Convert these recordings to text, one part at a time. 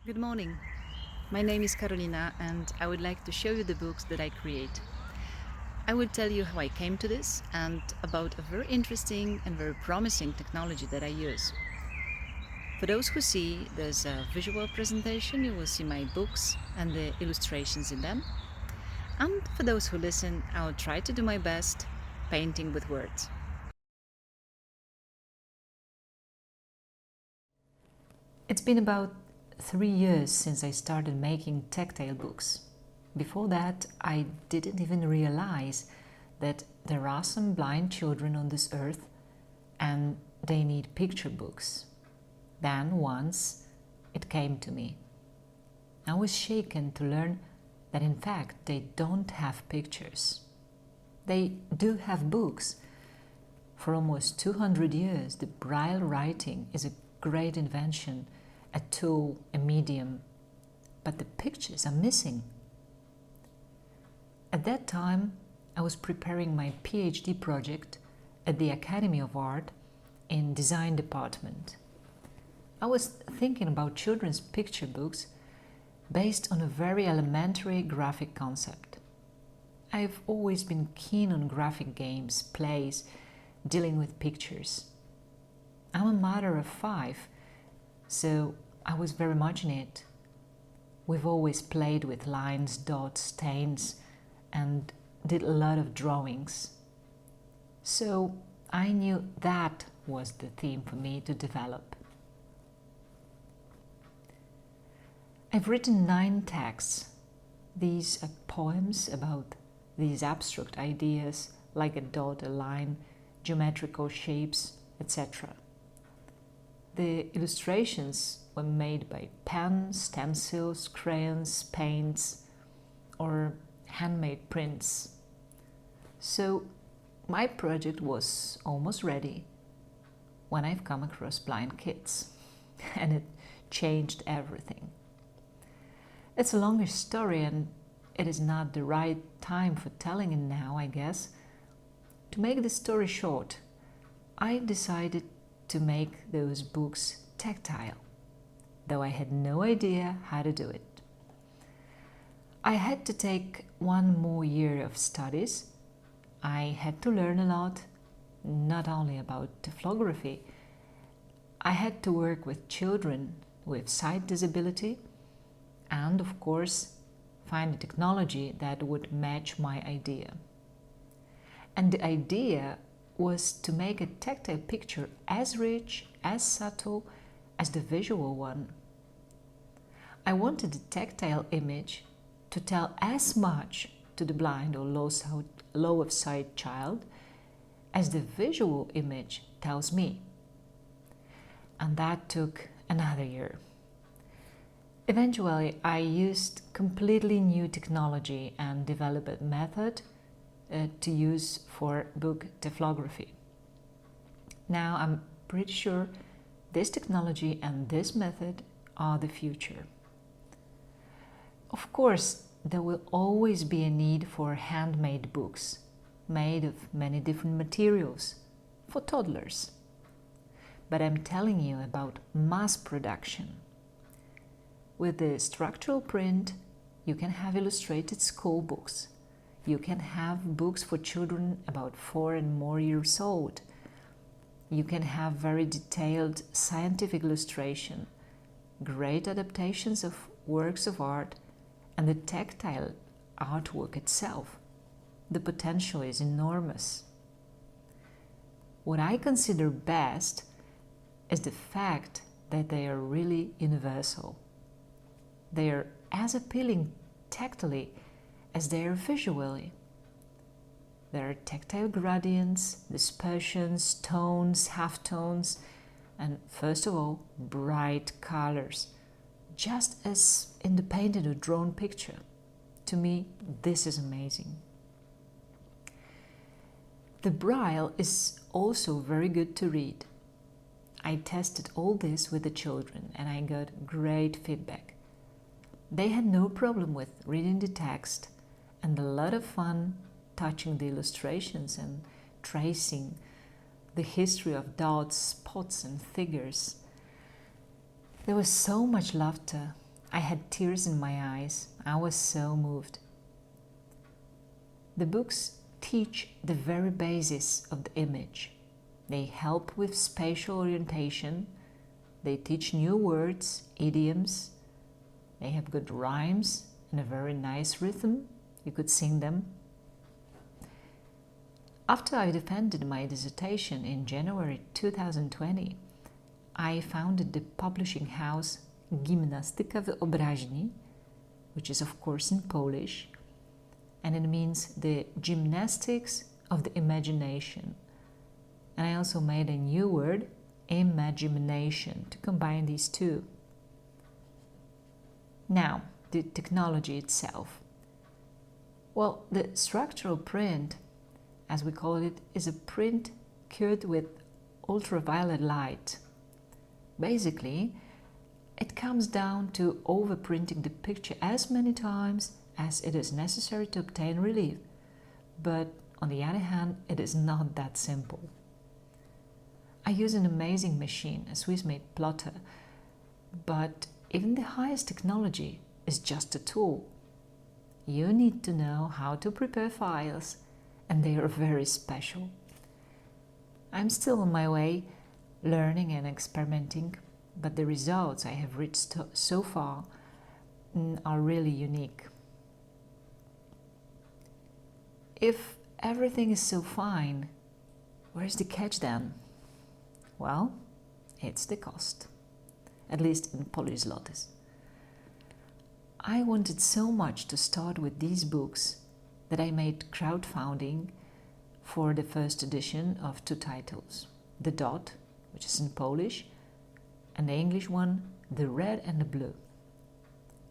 Good morning. My name is Carolina and I would like to show you the books that I create. I will tell you how I came to this and about a very interesting and very promising technology that I use. For those who see there's a visual presentation, you will see my books and the illustrations in them. And for those who listen, I'll try to do my best painting with words. It's been about 3 years since I started making tactile books. Before that, I didn't even realize that there are some blind children on this earth and they need picture books. Then once it came to me. I was shaken to learn that in fact they don't have pictures. They do have books. For almost 200 years, the braille writing is a great invention, a tool, a medium, but the pictures are missing. At that time, I was preparing my PhD project at the Academy of Art in Design Department. I was thinking about children's picture books based on a very elementary graphic concept. I've always been keen on graphic games, plays, dealing with pictures. I'm a mother of 5, so I was very much in it. We've always played with lines, dots, stains, and did a lot of drawings. So I knew that was the theme for me to develop. I've written 9 texts. These are poems about these abstract ideas like a dot, a line, geometrical shapes, etc. The illustrations were made by pens, stencils, crayons, paints, or handmade prints. So my project was almost ready when I've come across blind kids, and it changed everything. It's a longer story and it is not the right time for telling it now, I guess. To make the story short, I decided to make those books tactile, though I had no idea how to do it. I had to take 1 more year of studies. I had to learn a lot, not only about typography. I had to work with children with sight disability and, of course, find a technology that would match my idea. And the idea was to make a tactile picture as rich, as subtle as the visual one. I wanted the tactile image to tell as much to the blind or low of sight child as the visual image tells me. And that took another year. Eventually, I used completely new technology and developed a method to use for book typography. Now I'm pretty sure this technology and this method are the future. Of course, there will always be a need for handmade books made of many different materials for toddlers. But I'm telling you about mass production. With the structural print, you can have illustrated school books. You can have books for children about 4 and more years old. You can have very detailed scientific illustration, great adaptations of works of art, and the tactile artwork itself. The potential is enormous. What I consider best is the fact that they are really universal. They are as appealing tactily as they are visually. There are tactile gradients, dispersions, tones, halftones, and first of all, bright colors, just as in the painted or drawn picture. To me, this is amazing. The braille is also very good to read. I tested all this with the children and I got great feedback. They had no problem with reading the text and a lot of fun touching the illustrations and tracing the history of dots, spots and figures. There was so much laughter, I had tears in my eyes. I was so moved. The books teach the very basis of the image. They help with spatial orientation. They teach new words, idioms. They have good rhymes and a very nice rhythm. You could sing them. After I defended my dissertation in January 2020, I founded the publishing house Gimnastyka Wyobraźni, which is of course in Polish, and it means the gymnastics of the imagination. And I also made a new word, Imagimnation, to combine these two. Now, the technology itself. Well, the structural print, as we call it, is a print cured with ultraviolet light. Basically, it comes down to overprinting the picture as many times as it is necessary to obtain relief. But on the other hand, it is not that simple. I use an amazing machine, a Swiss-made plotter, but even the highest technology is just a tool. You need to know how to prepare files, and they are very special. I'm still on my way, learning and experimenting, but the results I have reached so far are really unique. If everything is so fine, where's the catch then? Well, it's the cost, at least in Polish zlotys. I wanted so much to start with these books that I made crowdfunding for the first edition of two titles, The Dot, which is in Polish, and the English one, The Red and the Blue.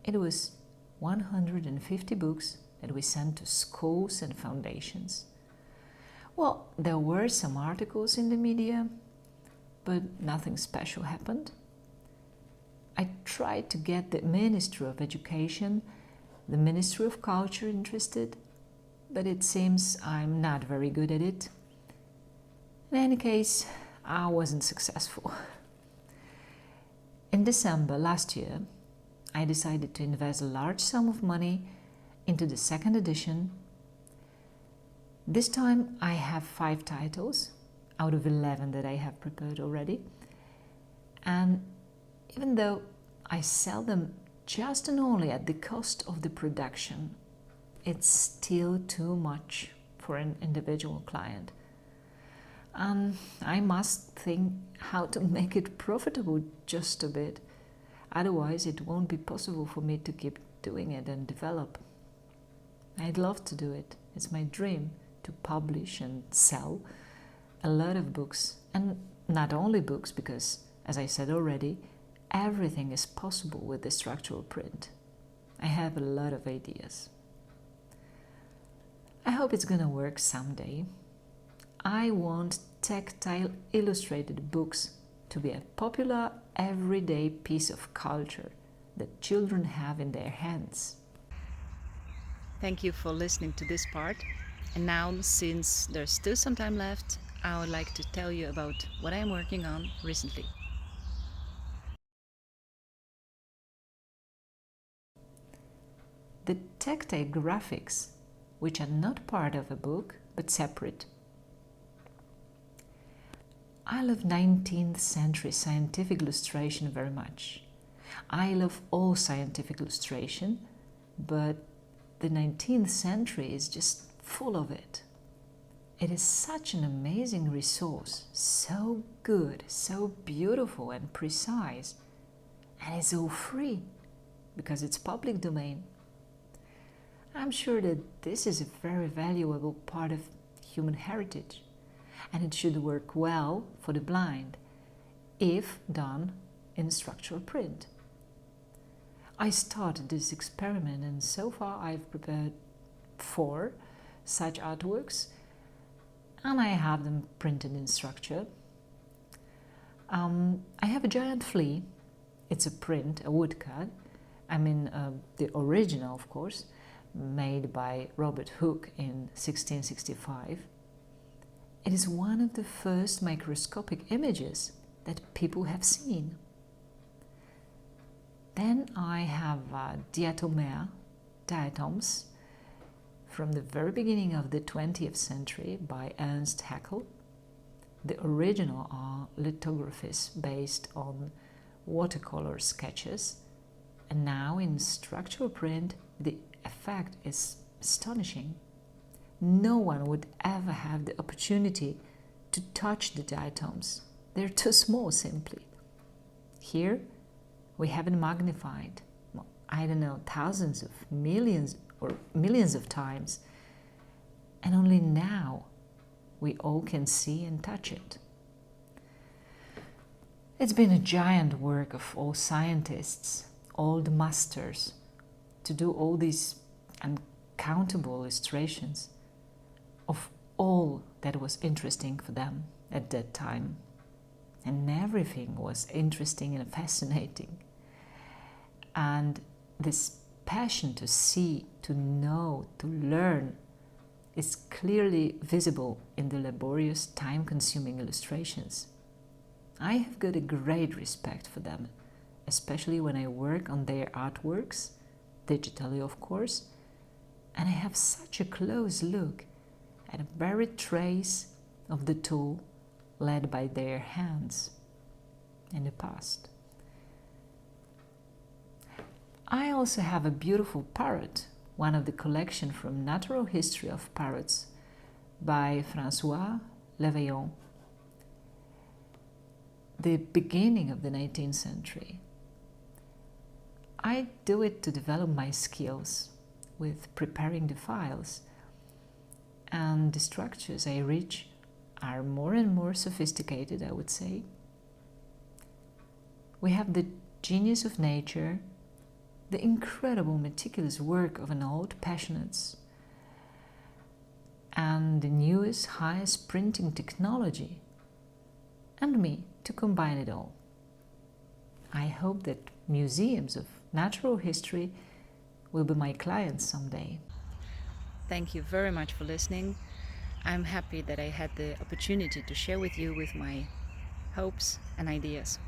It was 150 books that we sent to schools and foundations. Well, there were some articles in the media, but nothing special happened. I tried to get the Ministry of Education, the Ministry of Culture interested, but it seems I'm not very good at it. In any case, I wasn't successful. In December last year, I decided to invest a large sum of money into the second edition. This time I have 5 titles out of 11 that I have prepared already. And even though I sell them just and only at the cost of the production, it's still too much for an individual client. I must think how to make it profitable just a bit. Otherwise, it won't be possible for me to keep doing it and develop. I'd love to do it. It's my dream to publish and sell a lot of books. And not only books, because, as I said already, everything is possible with the structural print. I have a lot of ideas. I hope it's gonna work someday. I want tactile illustrated books to be a popular everyday piece of culture that children have in their hands. Thank you for listening to this part. And now, since there's still some time left, I would like to tell you about what I'm working on recently. The tactile graphics, which are not part of a book but separate. I love 19th century scientific illustration very much. I love all scientific illustration, but the 19th century is just full of it. It is such an amazing resource, so good, so beautiful and precise, and it's all free because it's public domain. I'm sure that this is a very valuable part of human heritage, and it should work well for the blind if done in structural print. I started this experiment, and so far I've prepared 4 such artworks, and I have them printed in structure. I have a giant flea. It's a print, a woodcut. I mean, the original, of course, made by Robert Hooke in 1665. It is one of the first microscopic images that people have seen. Then I have diatoms, from the very beginning of the 20th century by Ernst Haeckel. The original are lithographies based on watercolor sketches, and now in structural print the effect is astonishing. No one would ever have the opportunity to touch the diatoms. They're too small, simply. Here we have it magnified, I don't know, thousands of millions or millions of times, and only now we all can see and touch it. It's been a giant work of all scientists, all the masters, to do all these uncountable illustrations of all that was interesting for them at that time. And everything was interesting and fascinating. And this passion to see, to know, to learn is clearly visible in the laborious, time-consuming illustrations. I have got a great respect for them, especially when I work on their artworks, digitally of course, and I have such a close look at a very trace of the tool led by their hands in the past. I also have a beautiful parrot, one of the collection from Natural History of Parrots by François Leveillon, the beginning of the 19th century. I do it to develop my skills with preparing the files, and the structures I reach are more and more sophisticated, I would say. We have the genius of nature, the incredible meticulous work of an old passionate, and the newest, highest printing technology, and me to combine it all. I hope that museums of natural history will be my clients someday. Thank you very much for listening. I'm happy that I had the opportunity to share with you with my hopes and ideas.